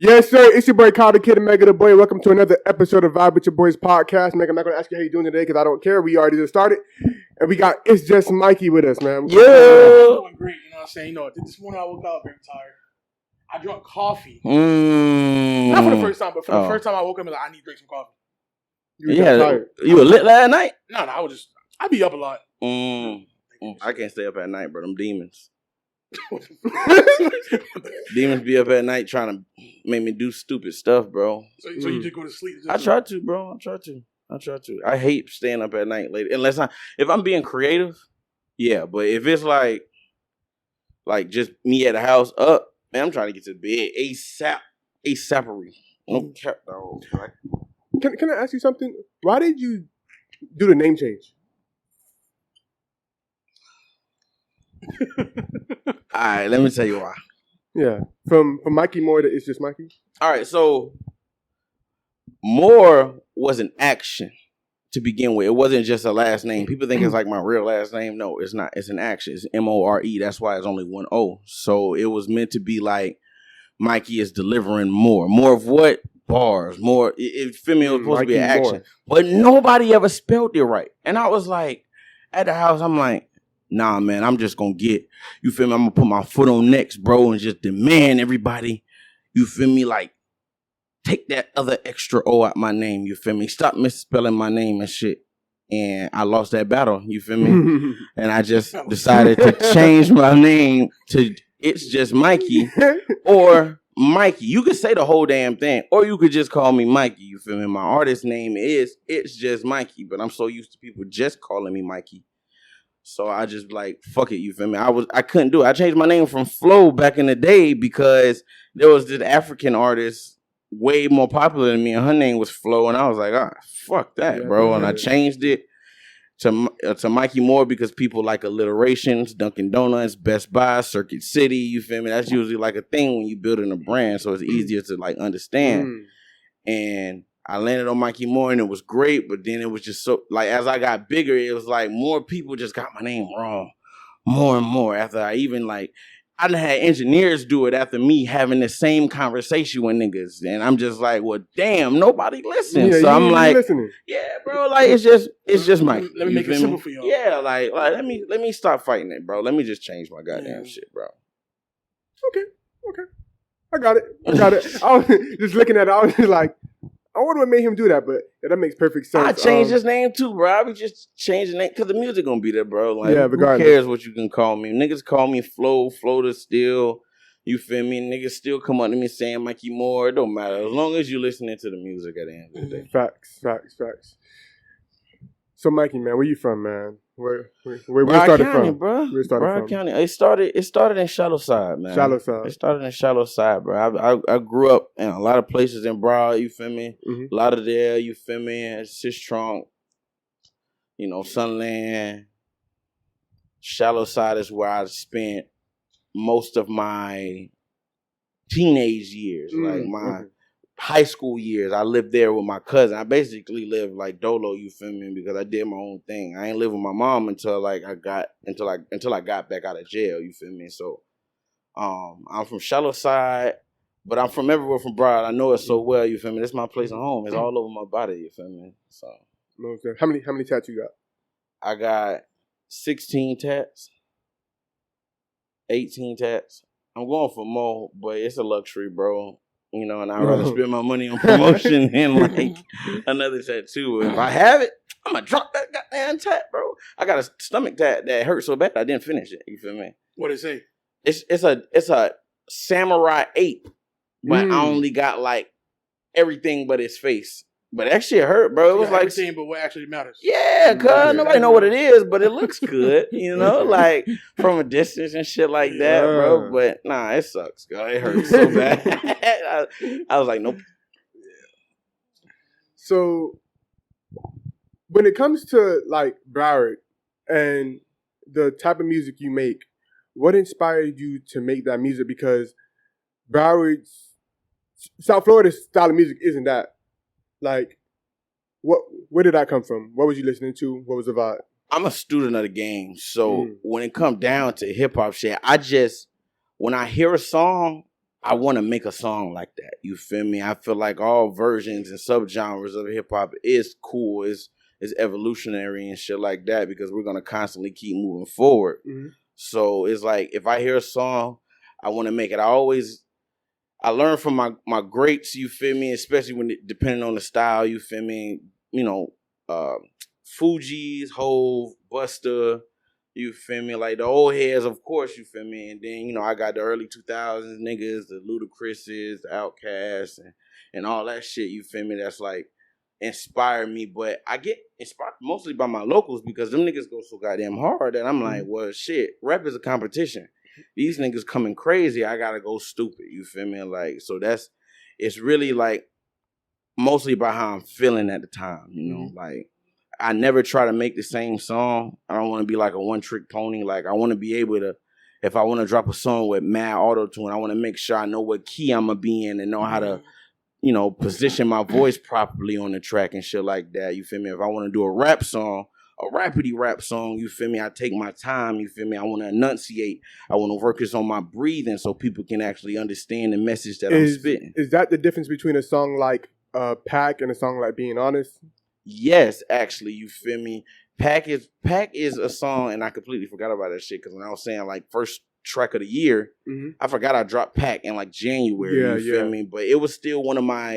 Yes, sir. It's your boy, Kyle the Kid, and Mega the Boy. Welcome to another episode of Vibe with Your Boys podcast. Mega, I'm not going to ask you how you doing today because I don't care. We already just started. And we got It's Just Mikey with us, man. Yeah. I'm doing great, you know what I'm saying? You know, this morning I woke up very tired. I drank coffee. Not for the first time, but for the first time I woke up and like, I need to drink some coffee. You were lit last night? No, I be up a lot. I can't stay up at night, bro. Them demons. Demons be up at night trying to make me do stupid stuff, bro. So you just go to sleep? I try to, bro. I try to. I hate staying up at night late. If I'm being creative, yeah. But if it's like just me at the house up, man, I'm trying to get to bed ASAP-ary. No cap, dog. Right? Can I ask you something? Why did you do the name change? All right, let me tell you why. Yeah, from Mikey Moore to It's Just Mikey. All right, so Moore was an action to begin with. It wasn't just a last name. People think it's like my real last name. No, it's not. It's an action. It's More. That's why it's only one O. So it was meant to be like Mikey is delivering more. More of what? Bars. More. It was supposed to be an action. Moore. But nobody ever spelled it right. And I was like, at the house, I'm like, nah, man, I'm just going to get, you feel me? I'm going to put my foot on next, bro, and just demand everybody, you feel me? Like, take that other extra O out my name, you feel me? Stop misspelling my name and shit. And I lost that battle, you feel me? And I just decided to change my name to It's Just Mikey or Mikey. You could say the whole damn thing, or you could just call me Mikey, you feel me? My artist name is It's Just Mikey, but I'm so used to people just calling me Mikey. So I just like, fuck it, you feel me? I couldn't do it. I changed my name from Flo back in the day because there was this African artist way more popular than me, and her name was Flo, and I was like, fuck that, bro. And I changed it to Mikey Moore because people like alliterations, Dunkin' Donuts, Best Buy, Circuit City, you feel me? That's usually like a thing when you're building a brand, so it's easier to like understand. And I landed on Mikey Moore and it was great, but then it was just so, like, as I got bigger, it was like more people just got my name wrong more and more after I even like, I done had engineers do it after me having the same conversation with niggas. And I'm just like, well, damn, nobody listens. Yeah, so I'm like, listening. Yeah, bro, like, it's just Mikey. Let me make it simple for y'all. Yeah, like let me stop fighting it, bro. Let me just change my goddamn shit, bro. Okay. I got it. I was just looking at it, I was just like, I wonder what made him do that, but that makes perfect sense. I changed his name too, bro. I be just changing name because the music gonna be there, bro. Like, yeah, who cares what you can call me? Niggas call me Flo to still. You feel me? Niggas still come up to me saying Mikey Moore. It don't matter as long as you listening to the music at the end of the day. Facts. So, Mikey, man, where you from, man? Where started County, from, bro? Where started Broward from? County. It started in Shallow Side, man. Shallow Side. It started in Shallow Side, bro. I grew up in a lot of places in Broward. You feel me? Mm-hmm. Lauderdale. You feel me? Sistrunk. You know, Sunland. Shallow Side is where I spent most of my teenage years, like my high school years. I lived there with my cousin. I basically lived like Dolo, you feel me? Because I did my own thing. I ain't live with my mom until I got back out of jail, you feel me? So I'm from Shallow Side, but I'm from everywhere from Broward. I know it so well, you feel me? This is my place of home. It's all over my body, you feel me? So how many tats you got? I got 16 tats, 18 tats. I'm going for more, but it's a luxury, bro. You know, and I'd rather spend my money on promotion than like another tattoo. If I have it, I'm gonna drop that goddamn tat, bro. I got a stomach tat that hurt so bad I didn't finish it. You feel me? What it say? It's a samurai ape, but I only got like everything but his face. But that shit hurt, bro. It was like everything, but what actually matters. Yeah, cuz nobody know what it is, but it looks good, you know, like from a distance and shit like that, bro. But nah, it sucks, God. It hurts so bad. I was like, nope. So when it comes to like Broward and the type of music you make, what inspired you to make that music? Because Broward's South Florida's style of music isn't that. Like, where did that come from? What was you listening to? What was the vibe? I'm a student of the game, so when it comes down to hip hop shit, when I hear a song, I want to make a song like that. You feel me? I feel like all versions and subgenres of hip hop is cool. It's evolutionary and shit like that because we're gonna constantly keep moving forward. Mm-hmm. So it's like if I hear a song, I want to make it. I learn from my greats. You feel me? Especially when depending on the style. You feel me? You know, Fugees, Hove, Busta. You feel me? Like the old heads, of course, you feel me? And then, you know, I got the early 2000s niggas, the Ludacris's, the Outkast, and all that shit, you feel me? That's like inspired me. But I get inspired mostly by my locals because them niggas go so goddamn hard that I'm like, well, shit, rap is a competition. These niggas coming crazy, I gotta go stupid, you feel me? Like, so it's really like mostly about how I'm feeling at the time, you know? Like, I never try to make the same song. I don't want to be like a one-trick pony. Like, I want to be able to, if I want to drop a song with mad auto-tune, I want to make sure I know what key I'm going to be in and know how to, you know, position my voice properly on the track and shit like that. You feel me? If I want to do a rap song, a rapidy rap song, you feel me? I take my time, you feel me? I want to enunciate. I want to focus on my breathing so people can actually understand the message that I'm spitting. Is that the difference between a song like Pack and a song like Being Honest? Yes, actually, you feel me? Pack is a song, and I completely forgot about that shit because when I was saying like first track of the year, I forgot I dropped Pack in like January. You feel me? But it was still one of my.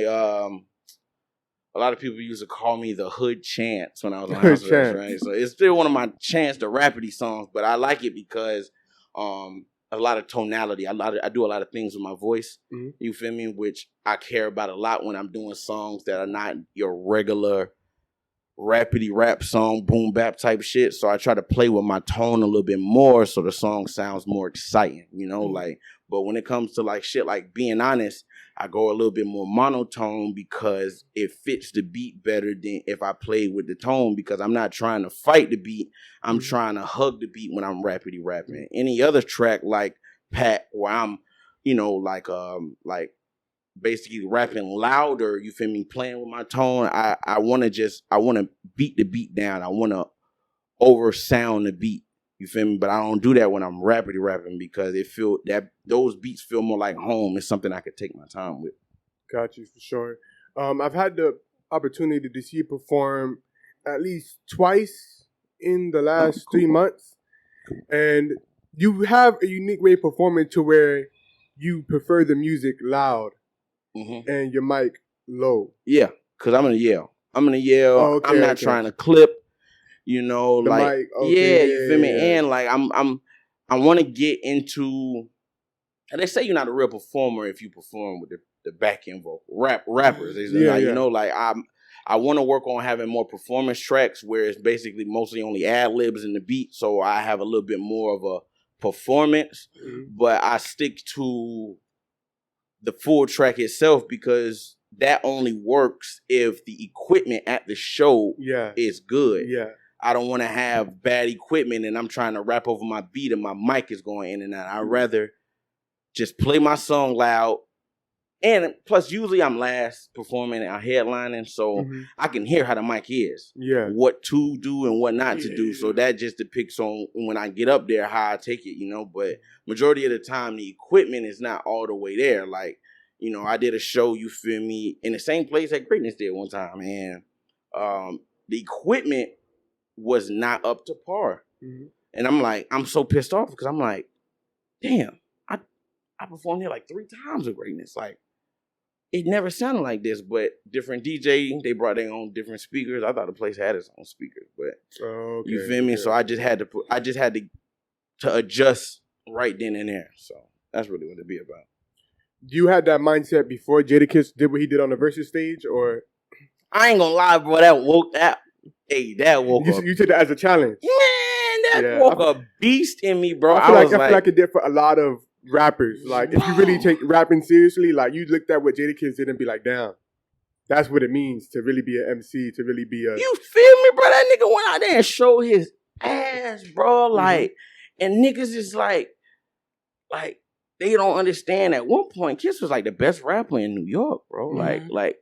A lot of people used to call me the Hood Chance when I was on house arrest, right? So it's still one of my Chance the rapidy songs, but I like it because a lot of tonality. I do a lot of things with my voice. You feel me? Which I care about a lot when I'm doing songs that are not your regular rapidy rap song, boom bap type shit. So I try to play with my tone a little bit more so the song sounds more exciting, you know, like, but when it comes to like shit like Being Honest, I go a little bit more monotone because it fits the beat better than if I play with the tone because I'm not trying to fight the beat. I'm trying to hug the beat when I'm rapidy rapping. Any other track like Pat where I'm, you know, like basically rapping louder, you feel me, playing with my tone. I want to beat the beat down. I want to oversound the beat. You feel me? But I don't do that when I'm rapidy rapping because those beats feel more like home. It's something I could take my time with. Got you for sure. I've had the opportunity to see you perform at least twice in the last 3 months. And you have a unique way of performing to where you prefer the music loud. And your mic low. Yeah, because I'm going to yell. Oh, okay, I'm not trying to clip, you know, the like, mic. Okay, you feel me? Yeah. And like, I want to get into, and they say you're not a real performer if you perform with the back end vocal. Rappers, you know, like, I want to work on having more performance tracks where it's basically mostly only ad-libs in the beat, so I have a little bit more of a performance, but I stick to the full track itself because that only works if the equipment at the show is good. Yeah. I don't want to have bad equipment and I'm trying to rap over my beat and my mic is going in and out. I'd rather just play my song loud. And plus, usually I'm last performing and headlining, so I can hear how the mic is. Yeah. What to do and what not to do. So that just depicts on when I get up there how I take it, you know. But majority of the time, the equipment is not all the way there. Like, you know, I did a show, you feel me, in the same place that Greatness did one time. And the equipment was not up to par. And I'm like, I'm so pissed off because I'm like, damn, I performed here like 3 times with Greatness. Like, it never sounded like this, but different DJ, they brought their own different speakers. I thought the place had its own speakers, but you feel me? So I just had to adjust right then and there. So that's really what it be about. You had that mindset before Jadakiss did what he did on the Versus stage, or? I ain't gonna lie, bro. That woke up. You took that as a challenge. Man, that woke a beast in me, bro. I feel like it did for a lot of rappers. Like, if you really take rapping seriously, like, you looked at what Jadakiss did and be like, damn, that's what it means to really be an MC, to really be a... You feel me, bro? That nigga went out there and showed his ass, bro. Like, and niggas is like, they don't understand. At one point, Kiss was like the best rapper in New York, bro. Like,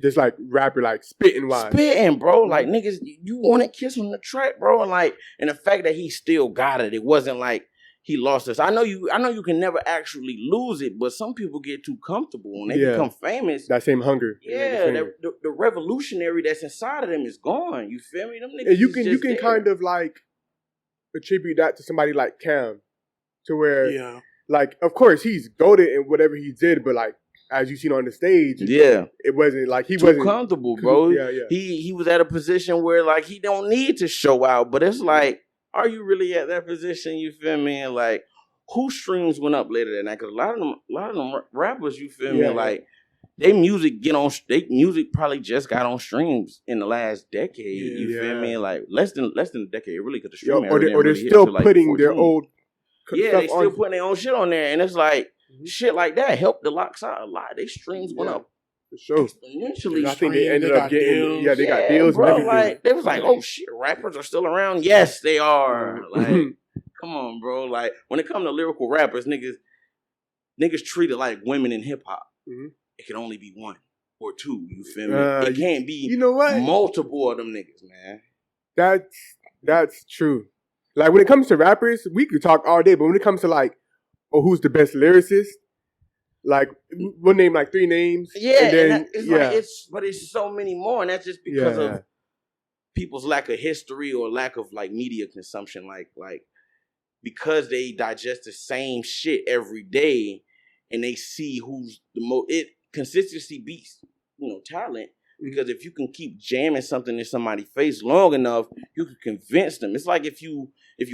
just like rapper, like spitting wise. Spitting, bro. Like, niggas, you wanted Kiss on the track, bro. And like, and the fact that he still got it, it wasn't like, he lost us. I know you can never actually lose it, but some people get too comfortable when they become famous. That same hunger. Yeah, the revolutionary that's inside of them is gone. You feel me? Them niggas and you can kind of like attribute that to somebody like Cam, to where like of course he's goated in whatever he did, but like as you seen on the stage, it wasn't like he wasn't comfortable, bro. Yeah. He was at a position where like he don't need to show out, but it's like, are you really at that position? You feel me? And like, whose streams went up later than that? Because a lot of them rappers, you feel me? Like, they music probably just got on streams in the last decade. You feel me? Like less than a decade, really, because the streaming or they're really still putting like their old they still putting their own shit on there, and it's like shit like that helped the locks out a lot. They streams went up. For sure. Exponentially. I think they ended up getting deals. They got deals, bro, and everything. Like, they was like, oh shit, rappers are still around. Yes, they are. Like, come on, bro. Like, when it comes to lyrical rappers, niggas treat it like women in hip hop. It can only be one or two. You feel me? It can't be multiple of them niggas, man. That's true. Like, when it comes to rappers, we could talk all day, but when it comes to like, who's the best lyricist? Like, we'll name like 3 names. Yeah, and then, but it's so many more, and that's just because of people's lack of history or lack of like media consumption. Like because they digest the same shit every day, and they see who's the most. Consistency beats talent. Because if you can keep jamming something in somebody's face long enough, you can convince them. It's like if you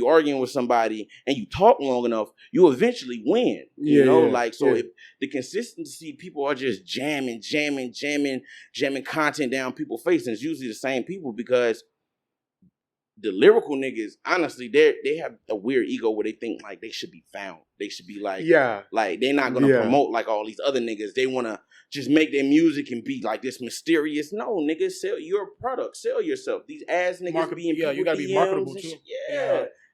arguing with somebody and you talk long enough, you eventually win. If the consistency, people are just jamming content down people's face, and it's usually the same people, because the lyrical niggas, honestly, they have a weird ego where they think like they should be found. They should be like, like they're not gonna promote like all these other niggas. They wanna just make their music and be like this mysterious. No, niggas, sell your product, sell yourself. These ass niggas be in people's you gotta be DMs marketable too.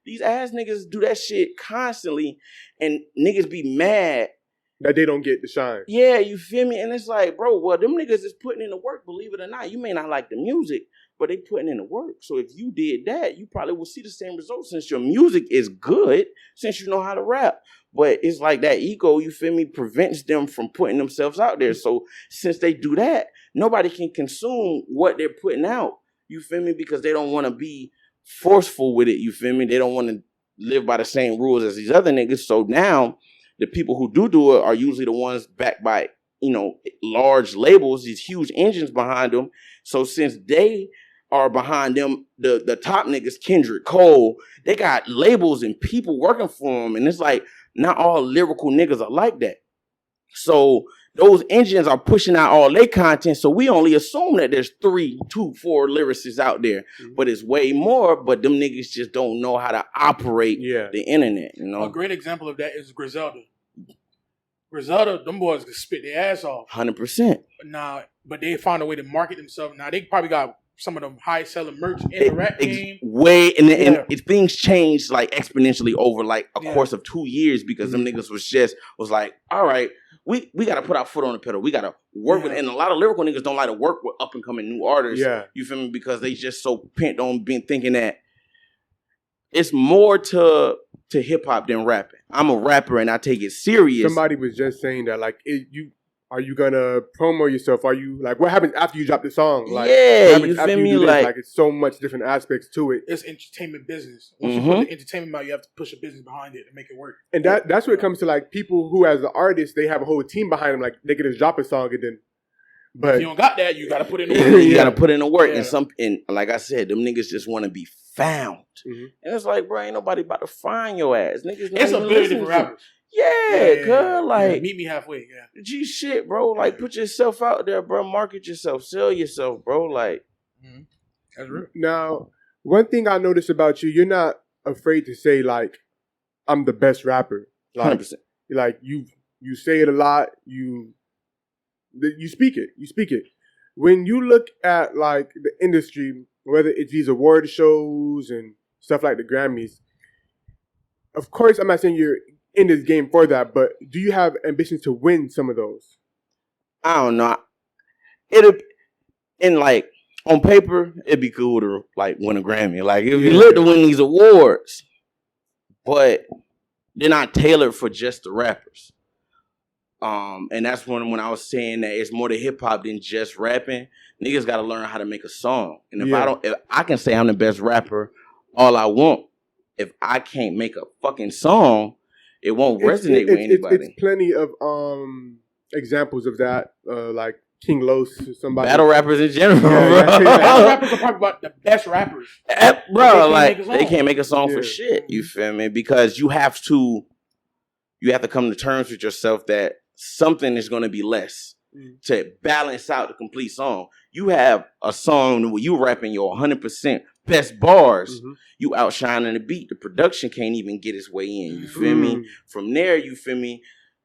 These ass niggas do that shit constantly, and niggas be mad that they don't get the shine. Yeah, you feel me? And it's like, bro, well, them niggas is putting in the work, believe it or not. You may not like the music, but they putting in the work. So if you did that, you probably will see the same results, since your music is good, since you know how to rap. But it's like that ego, you feel me, prevents them from putting themselves out there. So since they do that, nobody can consume what they're putting out. You feel me? Because they don't want to be forceful with it. You feel me? They don't want to live by the same rules as these other niggas. So now the people who do it are usually the ones backed by, large labels, these huge engines behind them. So since they are behind them, the top niggas, Kendrick, Cole, they got labels and people working for them. And it's like, not all lyrical niggas are like that. So those engines are pushing out all their content. So we only assume that there's 3, 2, 4 lyricists out there, but it's way more. But them niggas just don't know how to operate the internet. A great example of that is Griselda. Griselda, them boys can spit their ass off. 100%. But they found a way to market themselves. Now they probably got some of them high selling merch in the rap game. Things changed like exponentially over like a course of 2 years, because them niggas was like, all right, we got to put our foot on the pedal. We got to work with, and a lot of lyrical niggas don't like to work with up and coming new artists. Yeah. You feel me? Because they just so pent on being thinking that it's more to hip hop than rapping. I'm a rapper and I take it serious. Somebody was just saying that, like, are you gonna promo yourself? Are you like, what happens after you drop the song? Like, you feel me? Like, it's so much different aspects to it. It's entertainment business. Once you put the entertainment out, you have to push a business behind it to make it work. And that's where it comes to like people who, as an artist, they have a whole team behind them. Like, they can just drop a song and then. But if you don't got that, you got to put in the work. You got to put in the work, and like I said, them niggas just want to be found. And it's like, bro, ain't nobody about to find your ass, niggas. It's a billion different rappers. Like meet me halfway. G shit, bro. Like, put yourself out there, bro. Market yourself, sell yourself, bro. Like, that's real. Now, one thing I noticed about you, you're not afraid to say like, I'm the best rapper. Like, 100%. Like you say it a lot. You speak it. You speak it. When you look at like the industry, whether it's these award shows and stuff like the Grammys, of course, I'm not saying you're in this game for that, but do you have ambitions to win some of those? I don't know. Like on paper, it'd be cool to like win a Grammy. Like if you look to win these awards, but they're not tailored for just the rappers. And that's when I was saying that it's more to hip hop than just rapping. Niggas got to learn how to make a song. And if I can say I'm the best rapper all I want, if I can't make a fucking song, it won't resonate with anybody. It's plenty of examples of that, like King Los or somebody. Battle rappers in general, bro. Battle rappers are probably about the best rappers. Bro, they can't make a song for shit. You feel me? Because you have to come to terms with yourself that something is going to be less to balance out the complete song. You have a song where you rapping your 100% best bars, you outshining the beat. The production can't even get its way in. You feel me? From there, you feel me?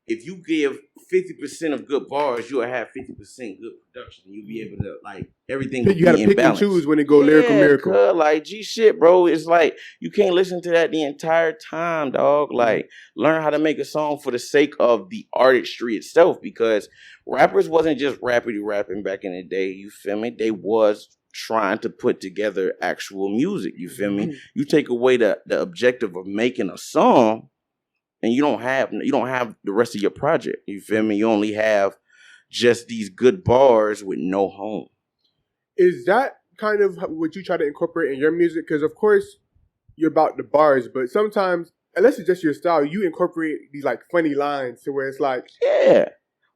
If you give 50% of good bars, you'll have 50% good production. You'll be able to, like, everything will be in balance. You gotta pick and choose when it go lyrical miracle. Like, G shit, bro. It's like, you can't listen to that the entire time, dog. Like, learn how to make a song for the sake of the artistry itself, because rappers wasn't just rapping back in the day, you feel me? They was trying to put together actual music, you feel me? You take away the objective of making a song, and you don't have the rest of your project. You feel me? You only have just these good bars with no home. Is that kind of what you try to incorporate in your music? Because of course you're about the bars, but sometimes, unless it's just your style, you incorporate these like funny lines to where it's like, the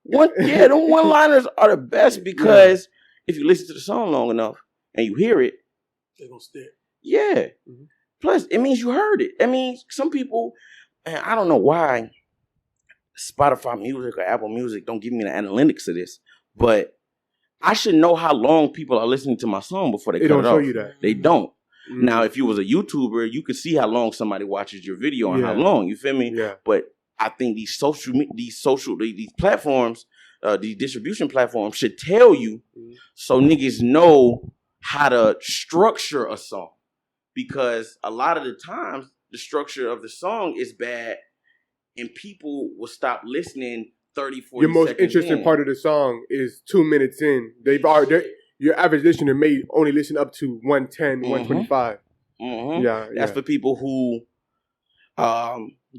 one-liners are the best, because if you listen to the song long enough and you hear it, they're gonna stick. Yeah. Plus, it means you heard it. I mean, some people. And I don't know why Spotify Music or Apple Music don't give me the analytics of this, but I should know how long people are listening to my song before they cut it off. They don't show you that. They don't. Now, if you was a YouTuber, you could see how long somebody watches your video and how long. You feel me? Yeah. But I think these platforms, these distribution platforms should tell you so niggas know how to structure a song, because a lot of the times, the structure of the song is bad, and people will stop listening 30, 40 seconds Your most interesting part of the song is 2 minutes in. Your average listener may only listen up to 110, 125. That's for people who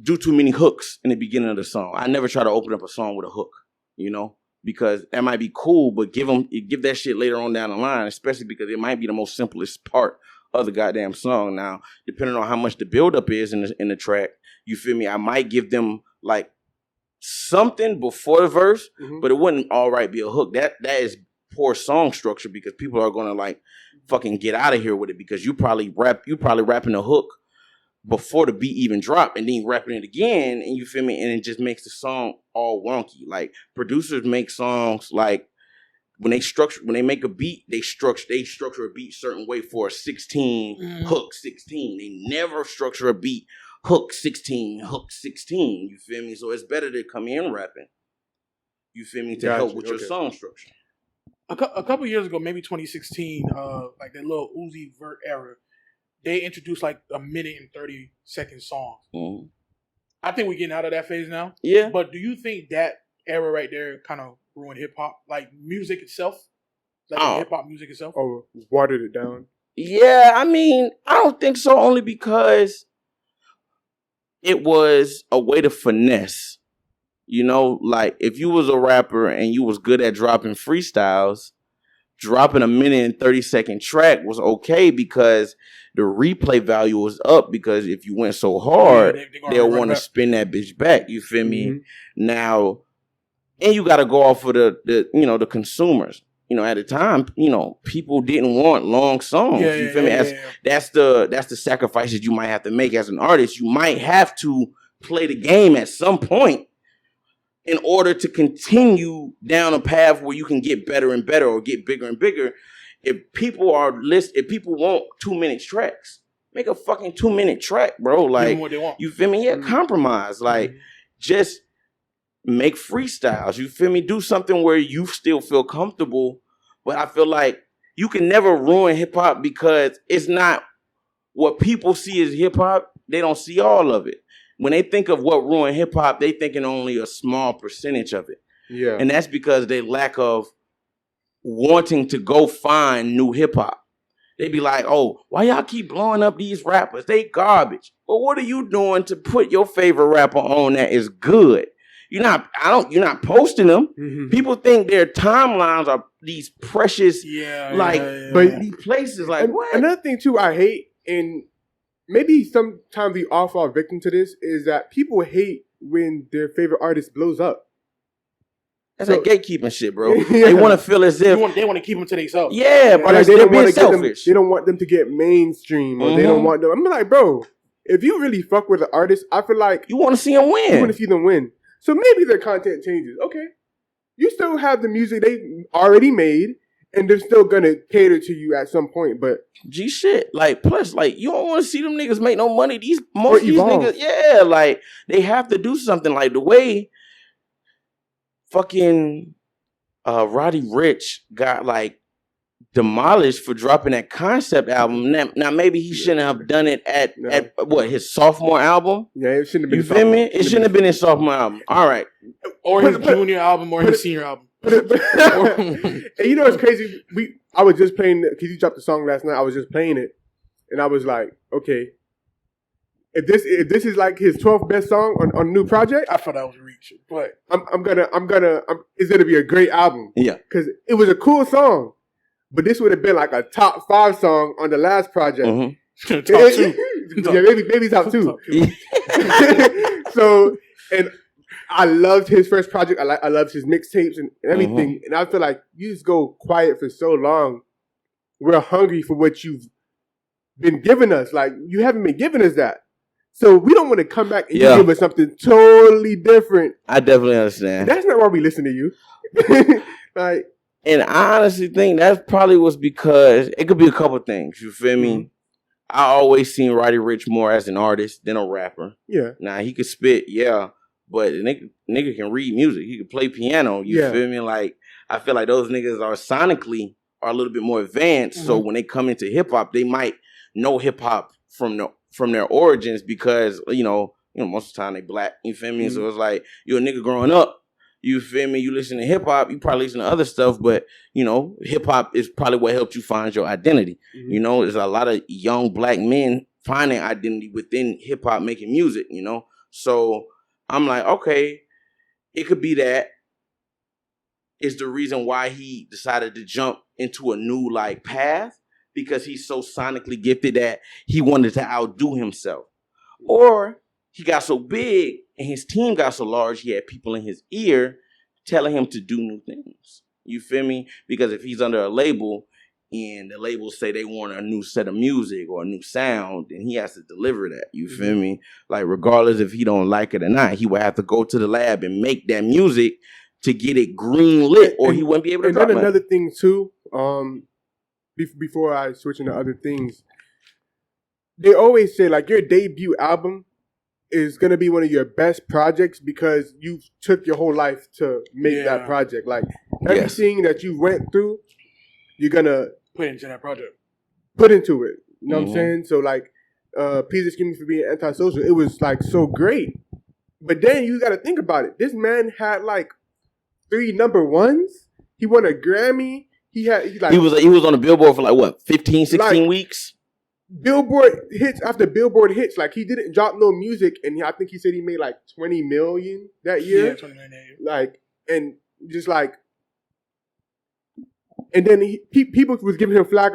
do too many hooks in the beginning of the song. I never try to open up a song with a hook, you know, because that might be cool, but give that shit later on down the line, especially because it might be the most simplest part of the goddamn song. Now, depending on how much the buildup is in the track, you feel me? I might give them like something before the verse, but it wouldn't alright be a hook. That is poor song structure, because people are gonna like fucking get out of here with it, because you probably rapping a hook before the beat even drop, and then you rapping it again, and you feel me? And it just makes the song all wonky. Like, producers make songs like, when they make a beat, they structure a beat certain way for a 16 hook 16. They never structure a beat hook 16 hook 16. You feel me? So it's better to come in rapping. You feel me? To help with your song structure. A couple years ago, maybe 2016, like that little Uzi Vert era, they introduced like a minute and 30-second songs. I think we're getting out of that phase now. Yeah. But do you think that era right there kind of ruined hip hop, like music itself, hip hop music itself? Oh, watered it down. Yeah, I mean, I don't think so. Only because it was a way to finesse. You know, like if you was a rapper and you was good at dropping freestyles, dropping a minute and 30-second track was okay, because the replay value was up, because if you went so hard, they'll want to spin that bitch back. You feel me? Now, and you got to go off of the consumers. You know, at the time, you know, people didn't want long songs. You feel me? That's the sacrifice that you might have to make as an artist. You might have to play the game at some point in order to continue down a path where you can get better and better, or get bigger and bigger. If people want 2 minute tracks, make a fucking 2 minute track, bro. Like, what they want. You feel me? Yeah, compromise. Like, just make freestyles. You feel me? Do something where you still feel comfortable. But I feel like you can never ruin hip hop, because it's not what people see as hip hop. They don't see all of it. When they think of what ruined hip hop, they thinking only a small percentage of it. Yeah. And that's because they lack of wanting to go find new hip hop. They be like, oh, why y'all keep blowing up these rappers? They garbage. But what are you doing to put your favorite rapper on that is good? You're not posting them. Mm-hmm. People think their timelines are these precious, But these places. Like, what? Another thing too, I hate, and maybe sometimes we all fall victim to this, is that people hate when their favorite artist blows up. That's that gatekeeping shit, bro. They want to feel as if they want to keep them to themselves. Yeah, but they're being selfish. They don't want them to get mainstream, or they don't want them. I'm like, bro, if you really fuck with an artist, I feel like you want to see them win. You want to see them win. So maybe their content changes. Okay, you still have the music they already made, and they're still gonna cater to you at some point. But G shit, like plus, like you don't want to see them niggas make no money. Most of these niggas, like they have to do something. Like the way fucking Roddy Ricch got like demolished for dropping that concept album. Now maybe he shouldn't have done it at what, his sophomore album? Yeah, it shouldn't have been. You feel me? It shouldn't have been his sophomore album. All right, or his junior album, or his senior album. And you know what's crazy? I was just playing because he dropped the song last night. I was just playing it, and I was like, okay, if this is like his 12th best song on a new project, I thought that was reaching, but it's gonna be a great album. Yeah, because it was a cool song, but this would have been like a top 5 song on the last project. Mm-hmm. Top 2, yeah, maybe top 2. So, and I loved his first project. I loved his mixtapes and everything. Mm-hmm. And I feel like you just go quiet for so long. We're hungry for what you've been giving us. Like, you haven't been giving us that. So we don't want to come back and give us something totally different. I definitely understand. That's not why we listen to you. Like, and I honestly think that probably was because it could be a couple things. You feel me? Mm-hmm. I always seen Roddy Ricch more as an artist than a rapper. Yeah. Now he could spit, but the nigga can read music. He can play piano. You feel me? Like, I feel like those niggas are sonically a little bit more advanced. Mm-hmm. So when they come into hip hop, they might know hip hop from their origins because you know most of the time they black. You feel me? Mm-hmm. So it's like you're a nigga growing up. You feel me? You listen to hip hop. You probably listen to other stuff, but hip hop is probably what helped you find your identity. Mm-hmm. There's a lot of young black men finding identity within hip hop, making music. So I'm like, okay, it could be that is the reason why he decided to jump into a new path, because he's so sonically gifted that he wanted to outdo himself. Or he got so big and his team got so large, he had people in his ear telling him to do new things. You feel me? Because if he's under a label and the labels say they want a new set of music or a new sound, and he has to deliver that. You feel me? Like, regardless if he don't like it or not, he would have to go to the lab and make that music to get it green lit, or he wouldn't be able to drop it. And then another thing too, before I switch into other things, they always say your debut album is gonna be one of your best projects because you took your whole life to make that project. Like, everything that you went through, you're gonna put into that project. Put into it. You know what I'm saying? So please excuse me for being antisocial. It was so great. But then you gotta think about it. This man had 3 number ones. He won a Grammy. He was on the Billboard for 15, 16 weeks. Billboard hits after Billboard hits. He didn't drop no music, and I think he said he made $20 million that year. Yeah, $20 million. And just and then people was giving him flack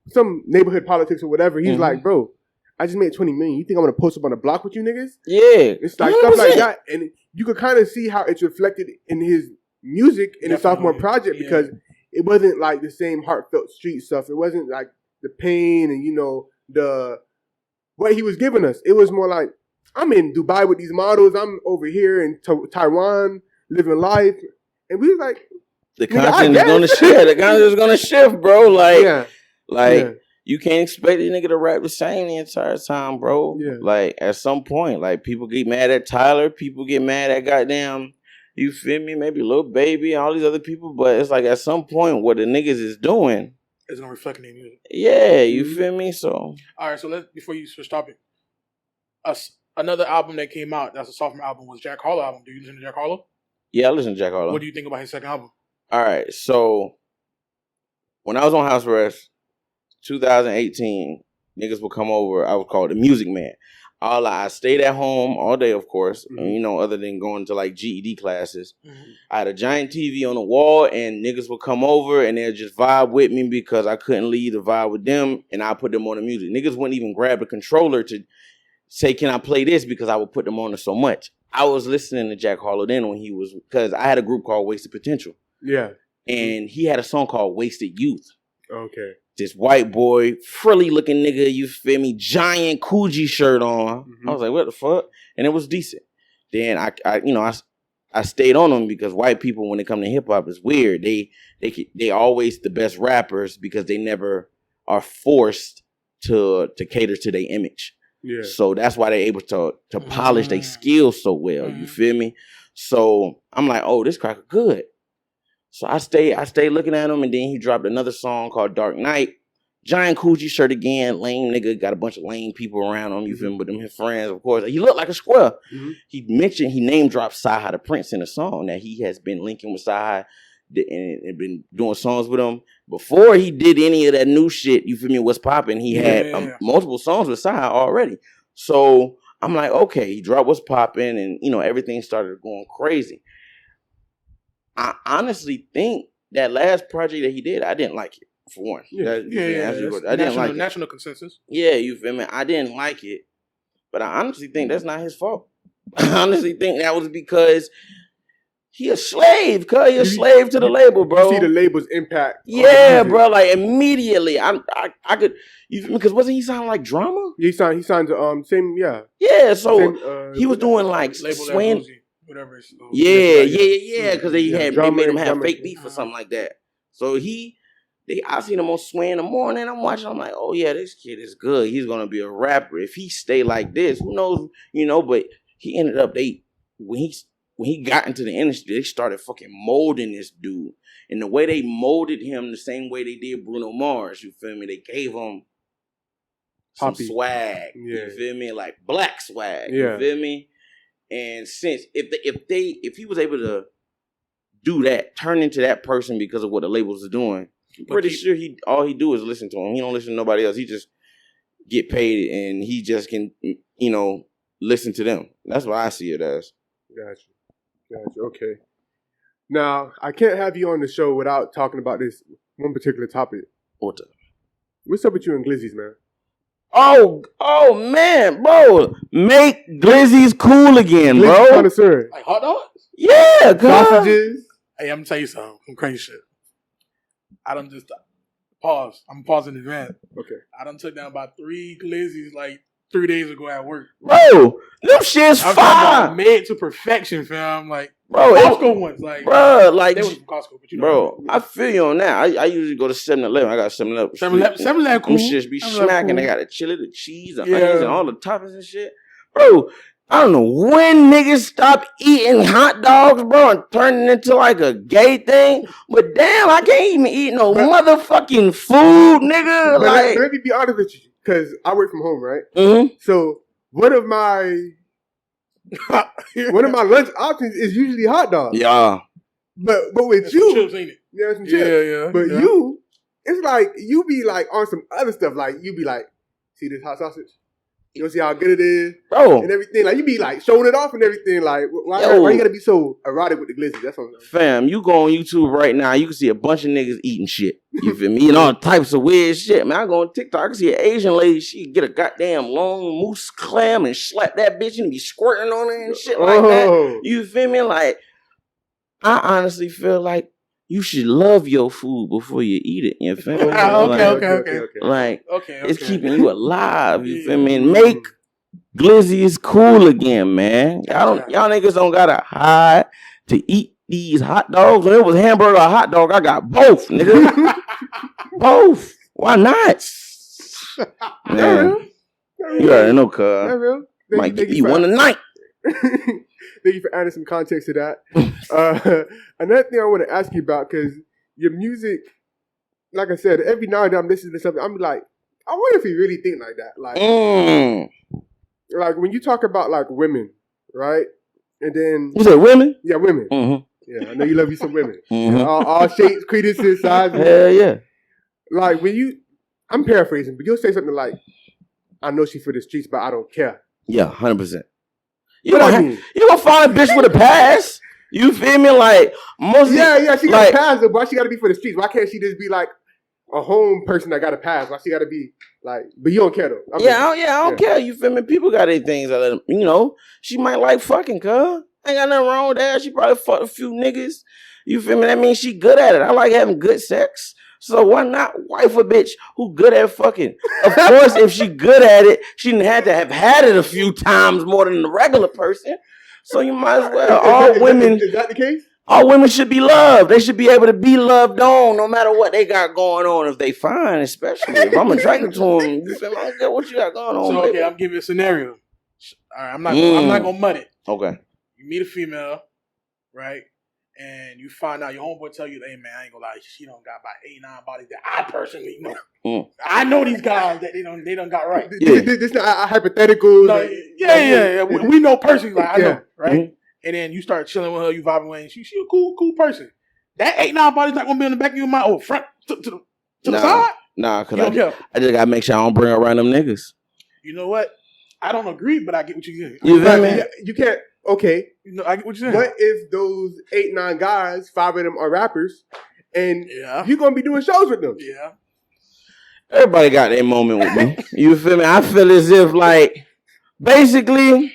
some neighborhood politics or whatever. He's like, bro, I just made $20 million. You think I'm gonna post up on the block with you niggas? Yeah, it's stuff like that, and you could kind of see how it's reflected in his music in his sophomore project because it wasn't the same heartfelt street stuff. It wasn't the pain and the what he was giving us. It was more I'm in Dubai with these models. I'm over here in Taiwan living life, and we was the content is gonna shift. The content is gonna shift, bro. You can't expect the nigga to rap the same the entire time, bro. Yeah. At some point, people get mad at Tyler. People get mad at goddamn, you feel me? Maybe Lil Baby and all these other people. But it's at some point what the niggas is doing is gonna reflect in their music. Yeah, you feel me? So all right. So before you switch topic, another album that came out that's a sophomore album was Jack Harlow album. Do you listen to Jack Harlow? Yeah, I listen to Jack Harlow. What do you think about his second album? All right, so when I was on house arrest, 2018, niggas would come over. I was called the music man. I stayed at home all day, of course, other than going to like GED classes. I had a giant TV on the wall, and niggas would come over and they'd just vibe with me because I couldn't leave the vibe with them, and I put them on the music. Niggas wouldn't even grab the controller to say, can I play this? Because I would put them on it so much. I was listening to Jack Harlow then because I had a group called Wasted Potential. Yeah. And he had a song called Wasted Youth. Okay. This white boy, frilly looking nigga, you feel me? Giant Coogee shirt on. I was like, what the fuck? And it was decent. Then I stayed on them because white people, when it come to hip hop, is weird. They always the best rappers because they never are forced to cater to their image. Yeah. So that's why they're able to polish their skills so well. You feel me? So I'm like, oh, this cracker good. So I stayed looking at him, and then he dropped another song called Dark Knight. Giant Coogee shirt again, lame nigga, got a bunch of lame people around him, you feel me, with them his friends, of course. He looked like a square. He name dropped Sci-Hi the Prince in a song that he has been linking with Sci-Hi and been doing songs with him. Before he did any of that new shit, you feel me, what's popping, he had multiple songs with Sci-Hi already. So I'm like, okay, he dropped What's Popping, and, everything started going crazy. I honestly think that last project that he did, I didn't like it, for one. I didn't like it. National consensus. Yeah, you feel me? I didn't like it. But I honestly think that's not his fault. I honestly think that was because he a slave, cuz. He a slave to the label, bro. You see the label's impact. Yeah, bro. Like, immediately. I could, you feel me? Because wasn't he sounding like Drama? He signed to, same, yeah. Yeah, so he was doing like swing. Whatever. Yeah. Because they made him have fake beef or something like that. So I seen him on Sway in the morning. I'm watching. I'm like, oh yeah, this kid is good. He's gonna be a rapper. If he stay like this, who knows? But he ended up when he got into the industry, they started fucking molding this dude. And the way they molded him, the same way they did Bruno Mars. You feel me? They gave him some swag. Yeah. You feel me? Like black swag. Yeah. You feel me? And since if he was able to do that, turn into that person because of what the labels are doing, I'm pretty sure all he do is listen to him. He don't listen to nobody else. He just get paid and he just can, listen to them. That's what I see it as. Gotcha. Okay. Now, I can't have you on the show without talking about this one particular topic. What's up with you and Glizzys, man? Oh man, bro. Make Glizzys cool again, bro. Glizzys connoisseur. Like hot dogs? Yeah, sausages. Hey, I'm gonna tell you something. Some crazy shit. I done just pause. I'm pausing the event. Okay. I done took down about 3 Glizzys like 3 days ago at work. Bro, them shit's fire. Made to perfection, fam. Like, bro, Costco ones. Like, bro, like, they was from Costco, but bro, I feel you on that. I usually go to 7-Eleven. I got 7-Eleven. 7-Eleven cool. Them shits be smacking. Cool. They got the chili, the cheese, the onions, and all the toppings and shit. Bro, I don't know when niggas stop eating hot dogs, bro, and turning into like a gay thing. But damn, I can't even eat no motherfucking food, nigga. But like, let me be honest with you, because I work from home, right? Mm-hmm. So one of my lunch options is usually hot dogs. Yeah. But with that's you, chips, ain't it? Yeah, some chips. Yeah. But you, it's like you be like on some other stuff. Like you be like, see this hot sausage? You don't see how good it is, bro, and everything. Like you be like showing it off and everything. Like why you gotta be so erotic with the Glizzys? That's what I'm saying. Fam, you go on YouTube right now, you can see a bunch of niggas eating shit. You feel me? And all types of weird shit. Man, I go on TikTok, I can see an Asian lady. She get a goddamn long moose clam and slap that bitch and be squirting on her and shit like that. You feel me? Like, I honestly feel like you should love your food before you eat it. You feel me? Okay. Like, it's keeping you alive. You feel me? And make Glizzys cool again, man. Y'all niggas don't gotta hide to eat these hot dogs. When it was hamburger or hot dog, I got both, nigga. Both. Why not? Man, you already know, cuz. Might give you one tonight. Thank you for adding some context to that. Another thing I want to ask you about, because your music, like I said, every now and then I'm listening to something, I'm like, I wonder if you really think like that. Like when you talk about like women, right? And then you said women? Yeah, women. Mm-hmm. Yeah, I know you love you some women. Mm-hmm. All shapes, credences, sizes. Hell yeah. Like when you, I'm paraphrasing, but you'll say something like, "I know she for the streets, but I don't care." Yeah, 100%. You What I gonna mean? you gonna find a bitch with a pass? You feel me? Like most. Yeah, she got like, a pass, but why she got to be for the streets? Why can't she just be like a home person that got a pass? Why she got to be like? But you don't care though. I don't care. You feel me? People got their things. That you know, she might like fucking. Cuz ain't got nothing wrong with that. She probably fucked a few niggas. You feel me? That means she good at it. I like having good sex. So why not wife a bitch who good at fucking? Of course, if she good at it, she didn't have to have had it a few times more than the regular person. So you might as well. All women, is that the case? All women should be loved. They should be able to be loved on no matter what they got going on. If they fine, especially if I'm attracted to them. You feel me? I don't care what you got going on. So okay, I'm giving you a scenario. All right, I'm not gonna mud it. Okay. You meet a female, right? And you find out your homeboy tell you, "Hey man, I ain't gonna lie, she don't got about 8-9 bodies that I personally know. I know these guys that they done got right. Yeah. This not a hypothetical. No, yeah. We know personally, like I know, right? Mm-hmm. And then you start chilling with her, you vibing with her, and she a cool person. That 8-9 body's not gonna be in the back of your mind, or front to the side. Nah, cause I just gotta make sure I don't bring around them niggas. You know what? I don't agree, but I get what you're saying. You feel me? You can't. Okay. You know, I get what you're saying. What if those 8-9 guys, 5 of them are rappers, and you're gonna be doing shows with them? Yeah. Everybody got their moment with me. You feel me? I feel as if like basically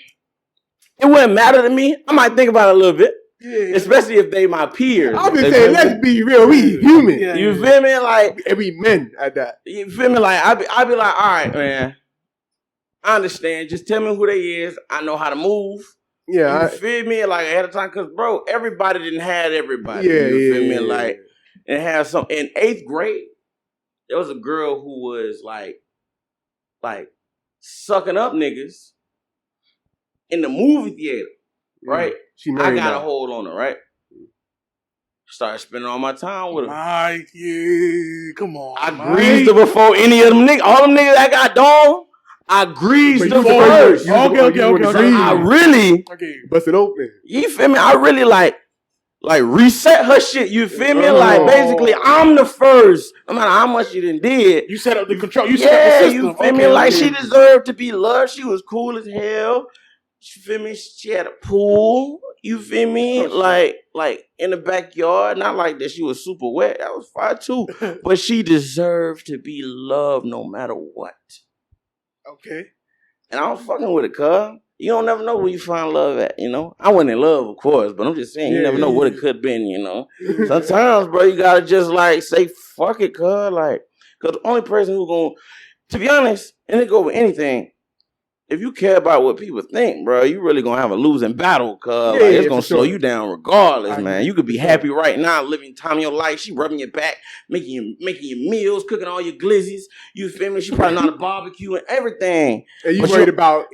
it wouldn't matter to me. I might think about it a little bit. Yeah. Especially if they my peers. I'm just saying, let's be real. We human. Yeah, you feel me? Like, and we men at that. You feel me? Like, I be like, all right, man. I understand. Just tell me who they is. I know how to move. Yeah. You feel me? Like, ahead of time. Because, bro, everybody didn't have everybody. Yeah, you feel me? Like, and have some. In 8th grade, there was a girl who was, like sucking up niggas in the movie theater. Right? I got a hold on her, right? Started spending all my time with her. Come on. I greased her before any of them niggas. All them niggas that got done, I greased them first. Okay. I really bust it open. You feel me? I really like reset her shit. You feel me? Like basically, I'm the first. No matter how much you done did, you set up the control. You set up the system. You feel me? Like she deserved to be loved. She was cool as hell. You feel me? She had a pool. You feel me? Like in the backyard. Not like that she was super wet. That was fine too. But she deserved to be loved no matter what. Okay. And I was fucking with it, cuz. You don't never know where you find love at, you know? I wasn't in love, of course, but I'm just saying, you never know what it could have been, you know? Sometimes, bro, you gotta just, like, say, fuck it, cuz. Like, because the only person who gonna, to be honest, and it go with anything, if you care about what people think, bro, you really gonna have a losing battle, cuz it's gonna slow you down regardless, man. You could be happy right now, living time of your life. She rubbing your back, making your meals, cooking all your Glizzys. You feel me? She probably know how to barbecue and everything. And you worried about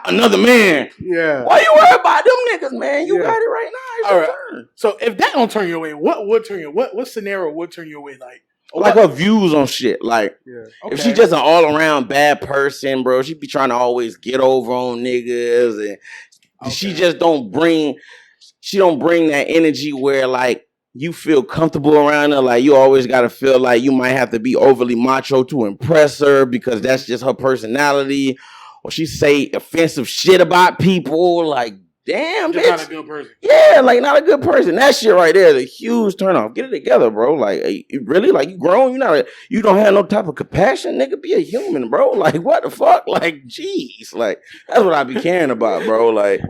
another man. Yeah. Why you worried about them niggas, man? You got it right now. It's your turn. So if that don't turn your way, what would turn your what scenario would turn your way? Like her views on shit. Like, if she just an all-around bad person, bro, she be trying to always get over on niggas. And she just don't bring that energy where, like, you feel comfortable around her. Like, you always got to feel like you might have to be overly macho to impress her because that's just her personality. Or she say offensive shit about people. Like, damn, just bitch. Not a good person. Yeah, like not a good person. That shit right there is a huge turnoff. Get it together, bro. Like, really? Like, you grown? You don't have no type of compassion, nigga. Be a human, bro. Like, what the fuck? Like, jeez. Like, that's what I be caring about, bro. Like,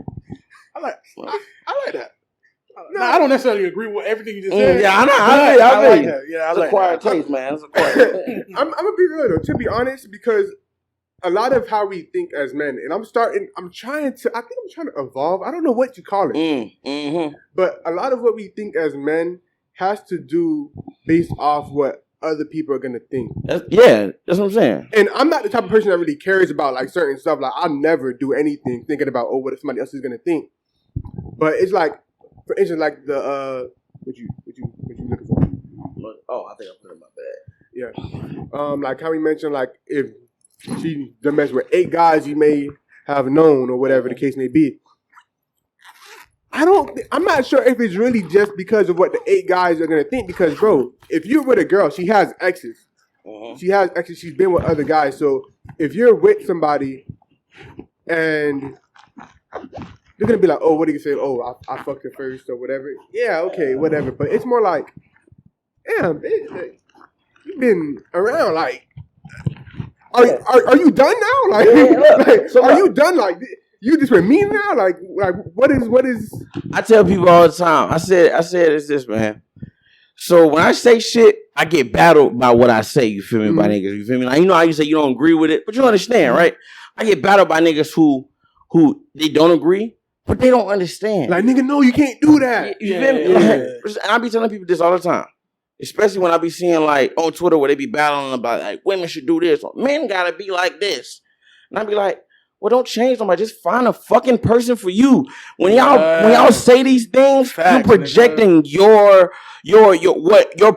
I like that. No, I don't necessarily agree with everything you just said. Yeah, I know. I like that. Yeah, I it's like a quiet taste, man. It's a quiet taste. I'm gonna be real though, to be honest, because a lot of how we think as men, and I think I'm trying to evolve. I don't know what you call it. But a lot of what we think as men has to do based off what other people are going to think. That's what I'm saying. And I'm not the type of person that really cares about like certain stuff. Like, I'll never do anything thinking about, what somebody else is going to think. But it's like, for instance, like the, what you looking for? Oh, I think I put it in my bag. Yeah. Like how we mentioned, like, if she done mess with 8 guys you may have known or whatever the case may be. I'm not sure if it's really just because of what the 8 guys are going to think. Because, bro, if you're with a girl, she has exes. She's been with other guys. So if you're with somebody and they're gonna be like, oh, what do you say? Oh, I fucked her first or whatever. Yeah, okay, whatever. But it's more like, damn, bitch, like, you've been around. Like, are you done now? Like, are you done? Like, you just with me now? Like what is? I tell people all the time. I said it's this, man. So when I say shit, I get battled by what I say. You feel me, by niggas? You feel me? Like, you know how you say you don't agree with it, but you understand, right? I get battled by niggas who they don't agree, but they don't understand. Like, nigga, no, you can't do that. You feel me? Like, and I be telling people this all the time, especially when I be seeing like on Twitter where they be battling about like women should do this or men gotta be like this, and I be like, well, don't change nobody. Just find a fucking person for you. When y'all say these things, you're projecting your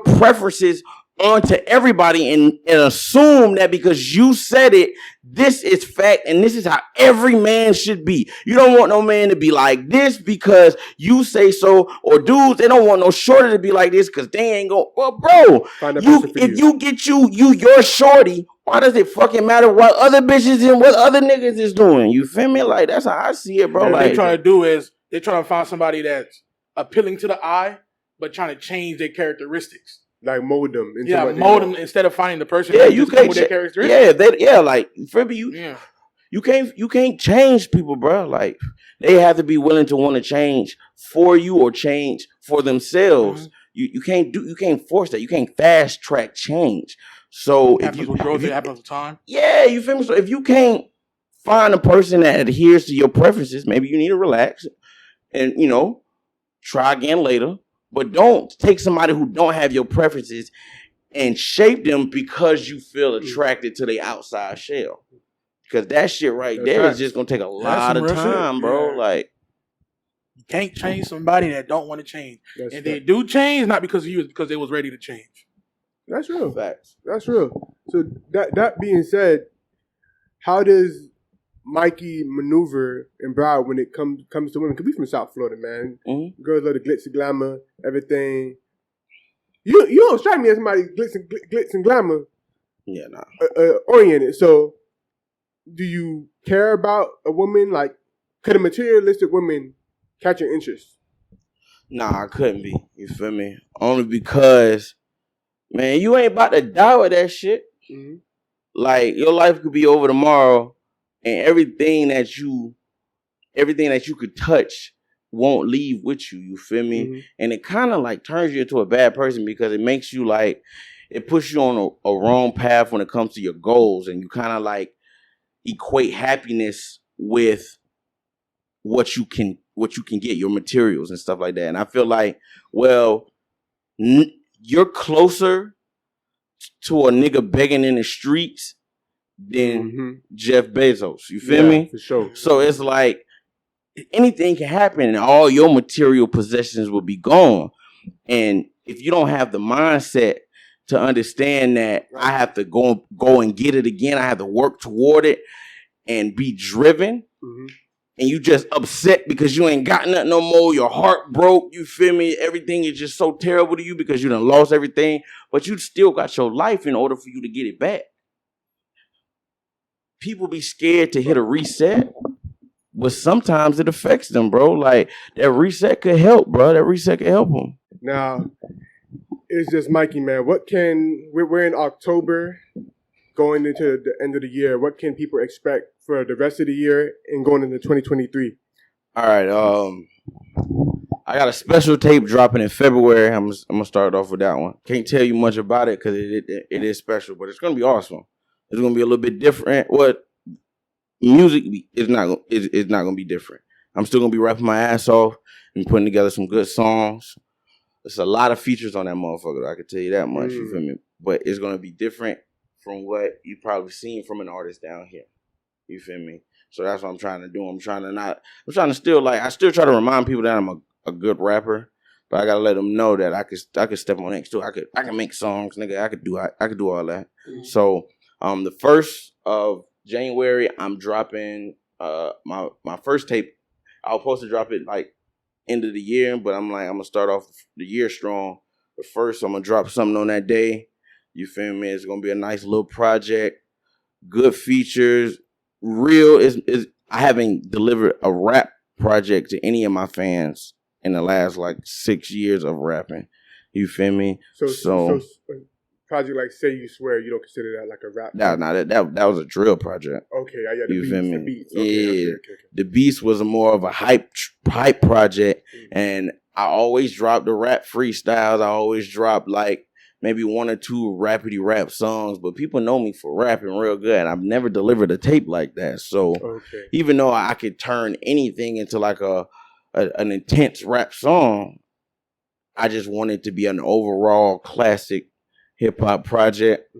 preferences onto everybody and assume that because you said it, this is fact and this is how every man should be. You don't want no man to be like this because you say so, or dudes, they don't want no shorty to be like this because they ain't go. Well, bro, if you get your shorty, why does it fucking matter what other bitches and what other niggas is doing? You feel me? Like, that's how I see it, bro. What like, they trying to do is they trying to find somebody that's appealing to the eye, but trying to change their characteristics. Like mold them. Mold them instead of finding the person. Yeah, you can't. With their characteristics. Like for me, you can't change people, bro. Like, they have to be willing to want to change for you or change for themselves. You can't force that. You can't fast track change. So it happens with time. Yeah, you feel me? So if you can't find a person that adheres to your preferences, maybe you need to relax and, try again later. But don't take somebody who don't have your preferences and shape them because you feel attracted to the outside shell. Because that shit there is just gonna take a lot of time, bro. Like, you can't change somebody that don't want to change. They do change, not because of you, it's because they was ready to change. That's real. Facts. That's real. So that being said, how does Mikey maneuver in Broward when it comes to women? Because we from South Florida, man. Girls love the glitz and glamour, everything. You don't strike me as somebody glitz and glamour. Yeah, nah. Oriented. So, do you care about a woman? Like, could a materialistic woman catch your interest? Nah, I couldn't be. You feel me? Only because, man, you ain't about to die with that shit. Like, your life could be over tomorrow, and everything that you could touch won't leave with you. You feel me? And it kind of like turns you into a bad person because it makes you like, it puts you on a wrong path when it comes to your goals, and you kind of like equate happiness with what you can get, your materials and stuff like that. And I feel like, well, you're closer to a nigga begging in the streets than Jeff Bezos. You feel me? For sure. So it's like anything can happen and all your material possessions will be gone. And if you don't have the mindset to understand that I have to go and get it again, I have to work toward it and be driven, and you just upset because you ain't got nothing no more, your heart broke, you feel me? Everything is just so terrible to you because you done lost everything, but you still got your life in order for you to get it back. People be scared to hit a reset, but sometimes it affects them, bro. Like, that reset could help, bro. That reset could help them. Now, it's just Mikey, man. We're in October, going into the end of the year. What can people expect for the rest of the year and going into 2023? All right, I got a special tape dropping in February. I'm gonna start off with that one. Can't tell you much about it because it is special, but it's gonna be awesome. It's gonna be a little bit different. What music is not gonna be different. I'm still gonna be rapping my ass off and putting together some good songs. There's a lot of features on that motherfucker. I can tell you that much. You feel me? But it's gonna be different from what you probably seen from an artist down here. You feel me? So that's what I'm trying to do. I still try to remind people that I'm a good rapper, but I gotta let them know that I could step on X too. I can make songs, nigga. I could do all that. So the 1st of January, I'm dropping my first tape. I was supposed to drop it like end of the year, but I'm gonna start off the year strong. But first, I'm gonna drop something on that day. You feel me? It's gonna be a nice little project. Good features. Real is I haven't delivered a rap project to any of my fans in the last like 6 years of rapping. You feel me? So project like Say You Swear, you don't consider that like a rap? That was a drill project. Okay, yeah, you feel me? The beats. Okay. Okay. The beats was more of a hype project, and I always dropped the rap freestyles. I always dropped like maybe 1 or 2 rapidy rap songs, but people know me for rapping real good. I've never delivered a tape like that. So even though I could turn anything into like an intense rap song, I just wanted to be an overall classic hip hop project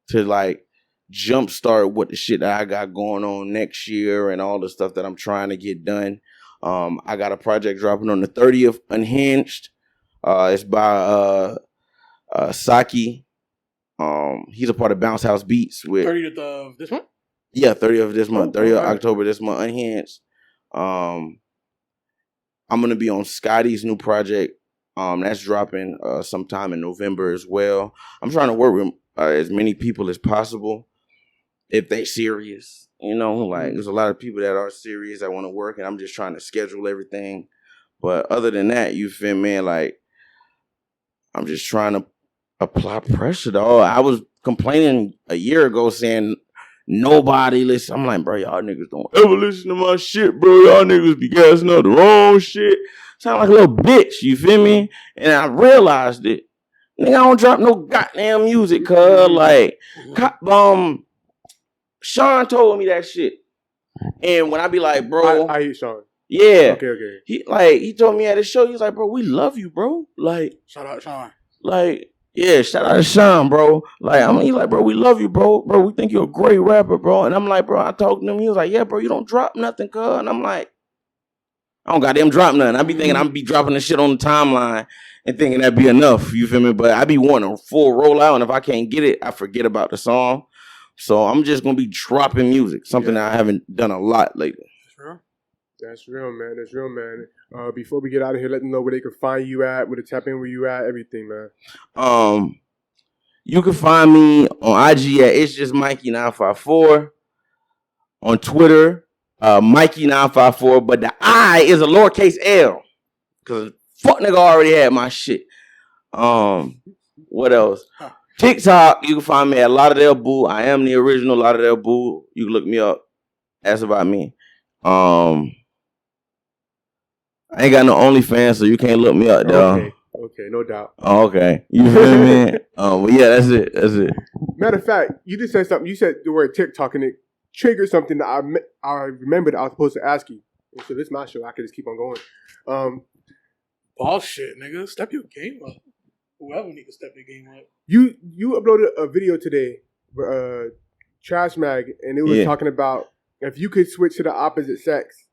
to like jumpstart what the shit that I got going on next year and all the stuff that I'm trying to get done. I got a project dropping on the 30th, Unhinged. It's by Saki. He's a part of Bounce House Beats with 30th of this month? Yeah, 30th of this month. 30th of October this month, Unhinged. I'm gonna be on Scotty's new project. That's dropping sometime in November as well. I'm trying to work with as many people as possible if they serious. You know, like there's a lot of people that are serious that want to work, and I'm just trying to schedule everything. But other than that, you feel me? Like I'm just trying to apply pressure, dog. I was complaining a year ago saying nobody listen. I'm like, bro, y'all niggas don't ever listen to my shit, bro. Y'all niggas be gassing up the wrong shit. Sound like a little bitch, you feel me? And I realized it. Nigga, I don't drop no goddamn music, cuz like Sean told me that shit. And when I be like, bro, I hate Sean. Yeah. Okay. He told me at his show, he's like, bro, we love you, bro. Like, shout out Sean. Like, yeah, shout out to Sean, bro. Like, he's like, bro, we love you, bro. Bro, we think you're a great rapper, bro. And I'm like, bro, I talked to him. He was like, yeah, bro, you don't drop nothing, cuz. And I'm like, I don't goddamn drop nothing. I be thinking I'm be dropping the shit on the timeline and thinking that'd be enough. You feel me? But I be wanting a full rollout, and if I can't get it, I forget about the song. So I'm just gonna be dropping music, something that I haven't done a lot lately. That's real, man. That's real, man. Before we get out of here, let them know where they can find you at, where to tap in where you at, everything, man. You can find me on IG at Itsjustmikey954. On Twitter, Mikey954, but the I is a lowercase L. Cause fuck nigga already had my shit. What else? TikTok, you can find me at Lauderdale Boo. I am the original Lauderdale Boo. You can look me up. Ask about me. I ain't got no OnlyFans, so you can't look me up, though. Okay, no doubt. Oh, okay. You feel me? But yeah, that's it. Matter of fact, you just said something. You said the word TikTok, and it triggered something that I remembered I was supposed to ask you. And so this is my show. I could just keep on going. Bullshit, nigga. Step your game up. Whoever need to step their game up. You uploaded a video today, Trash Mag, and it was talking about if you could switch to the opposite sex,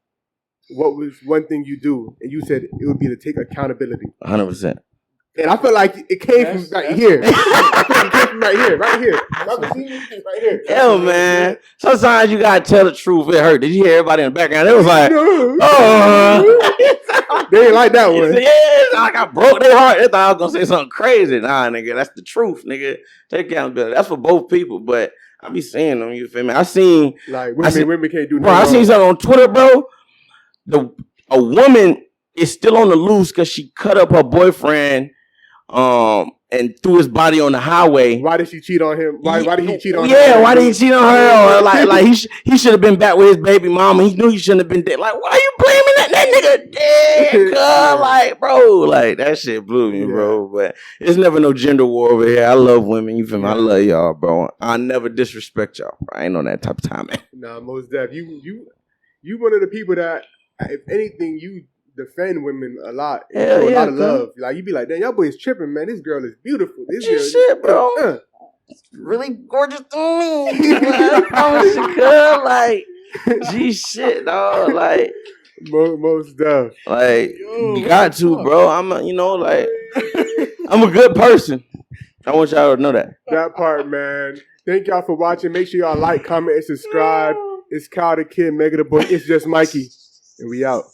what was one thing you do? And you said it would be to take accountability. 100%. And I feel like it came from right here. I feel like it came from right here. Right here. Hell, man. Sometimes you gotta tell the truth. It hurt. Did you hear everybody in the background? It was like, they ain't like that one. Yeah, like I broke their heart. They thought I was gonna say something crazy. Nah, nigga, that's the truth, nigga. Take accountability. That's for both people. But I be seeing them. You feel me? I seen like women can't do. Bro, I seen something on Twitter, bro. A woman is still on the loose because she cut up her boyfriend, and threw his body on the highway. Why did she cheat on him? Why did he cheat on her? Yeah, why did he cheat on her? Or like he should have been back with his baby mama. He knew he shouldn't have been dead. Like, why are you blaming that nigga dead? Like, bro, like that shit blew me, bro. But it's never no gender war over here. I love women. You feel me? I love y'all, bro. I never disrespect y'all. Bro. I ain't on that type of time, man. Nah, most def. You one of the people that, if anything, you defend women a lot. A lot of love. Like, you be like, damn, y'all boy is tripping, man. This girl is beautiful. This girl shit, bro. Really gorgeous to me. I promise you, girl. Like, G shit, dog. Like, most def. Like, you got to, bro. I'm a good person. I want y'all to know that. That part, man. Thank y'all for watching. Make sure y'all like, comment, and subscribe. It's Kyle the Kid, Mega the Boy. It's just Mikey. And we out.